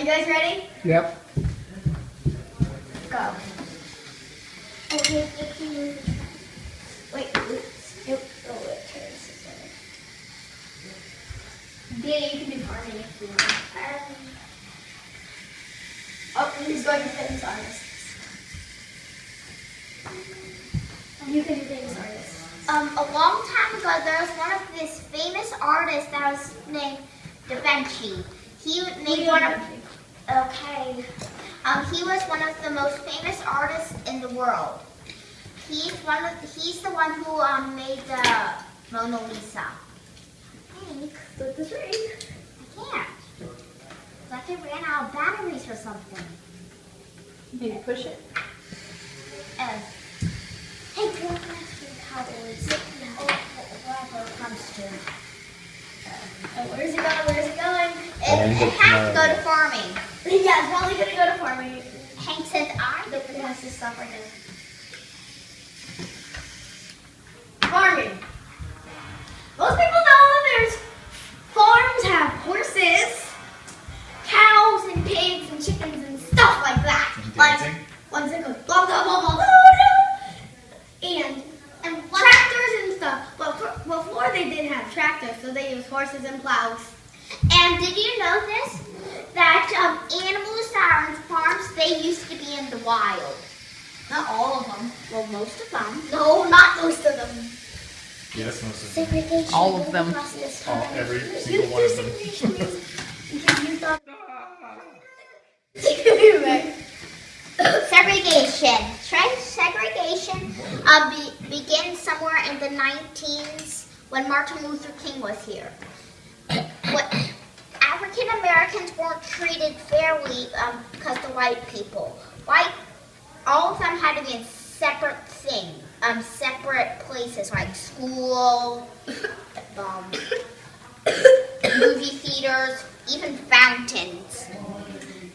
guys ready? Yep. Go. Okay, wait. Danny, you can do farming if you want. Oh, he's going to famous artists. You can do famous artists. A long time ago, there was one of this famous artist that was named Da Vinci. He made one of. Okay. He was one of the most famous artists in the world. He's the one who made the Mona Lisa. Hank, Flip this ring. I can't. Like it ran out of batteries or something. Maybe push it. Hey, girl, let's do Cowboys. Whatever it comes to. Where's it going? Where's it going? It has to go to farming. Yeah, it's probably going to go to farming. Hank says Nope, it has to stop right there. Farming. Most people know that there's farms have horses, cows, and pigs, and chickens, and stuff like that. Like ones that go blah blah blah blah blah, and tractors and stuff. But before they didn't have tractors, so they used horses and plows. And did you know this? That animals that are on farms, they used to be in the wild. Not all of them. Well, most of them. No, not most of them. Yes, most of them. Segregation. All of them. Every single one of them. Segregation. Segregation begins somewhere in the 19s when Martin Luther King was here. African Americans weren't treated fairly because the white people. All of them had to be in separate separate places like school, movie theaters, even fountains,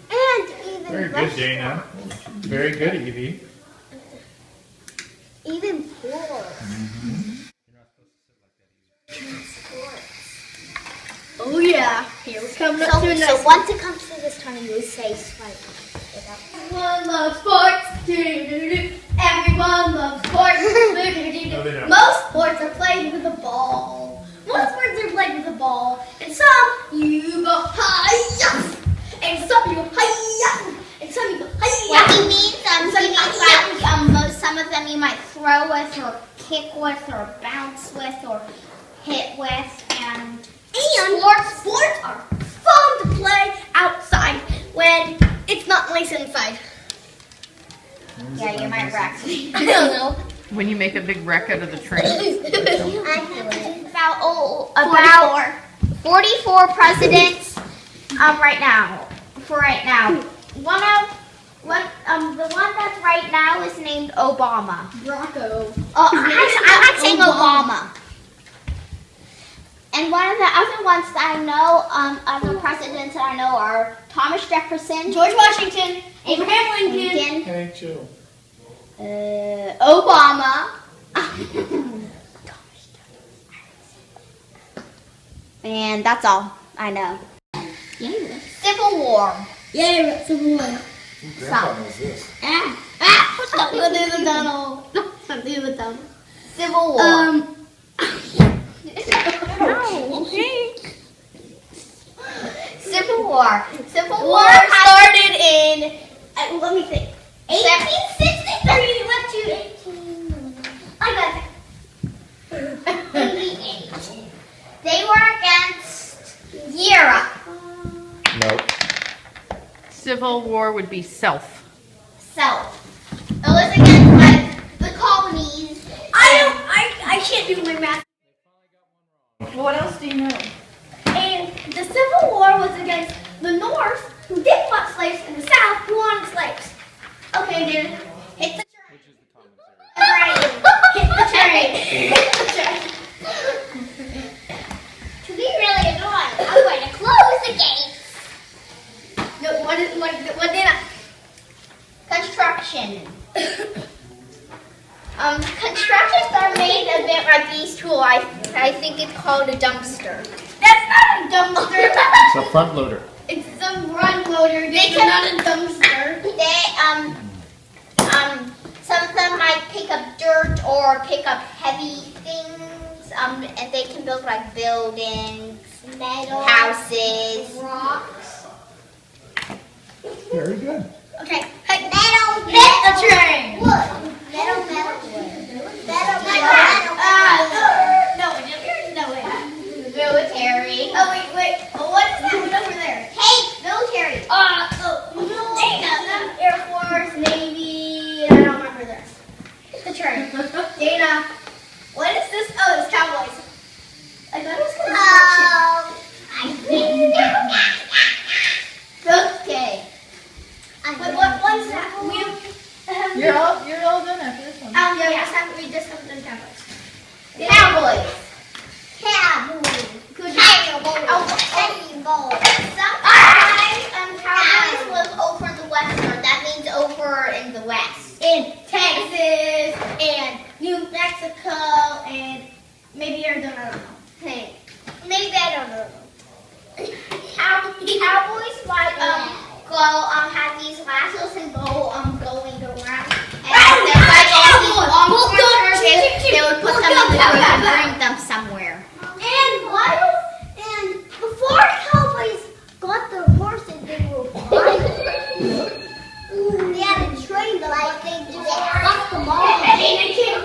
and even Very good, restaurants. Dana. Very good, Evie. Even pools. Sports. Oh yeah. Here we come up to So another. once it comes to this time, you say swipe. Everyone loves sports. Do-do-do-do. Everyone loves sports. Do-do-do-do. No, they don't. Most sports are played with a ball. Most sports are played with a ball. And some you go hi-ya. And some you go hi-ya. And some you go hi-ya. What he means, some of them you might throw with, or kick with, or bounce with, or hit with, and Sports are fun to play outside when it's not nice inside. yeah, you might wreck me. I don't know. When you make a big wreck out of the train. About 44 presidents right now. For right now, the one that's right now is named Obama. Bronco. I like saying Obama. And one of the other ones that I know, other presidents that I know are Thomas Jefferson, George Washington. Abraham Lincoln. Hey, chill. Obama, and that's all I know. Civil War. Yeah, Civil War. Grandpa knows this. Don't do the tunnel. Don't do the tunnel. Civil War. Civil War. Civil War War started in, let me think, 1863 went to 88. They were against Europe. Nope. Civil War would be self. South. It was against the colonies. I can't do my math. What else do you know? And the Civil War was against the North, who didn't want slaves, and the South, who wanted slaves. Okay, dude. Hit the train. Right. Hit the train. Hit the train. To be really annoying, I'm going to close the gates. No, what did I? Construction. Constructions are made a bit like these two. I think it's called a dumpster. That's not a dumpster. It's a front loader. It's some front loader. They can- not a dumpster. Some of them might pick up dirt or pick up heavy things. And they can build like buildings, Metal. houses. Rocks. Very good. Okay. Metal. Hit the train. Wood. Metal. No, wait. Military. Oh, wait. Oh, what is that one over there? Hey, military. Dana, Air Force, Navy, and I don't remember the rest. Hit the train. Dana, what is this? Oh, it's Cowboys. I thought it was construction. Okay. What's that? You're all done after this one. We just have done Cowboys. Cowboys. Good. Sometimes cowboys live over in the western. That means over in the west. In Texas and New Mexico and maybe Arizona. I don't know. Hey, maybe I don't know. Cowboys might go have these lassos and go going around. And then like all these long horses, they would put them in the group and bring them somewhere. And before cowboys got their horses, they were blind. They had a train, but like they just left them all. And they came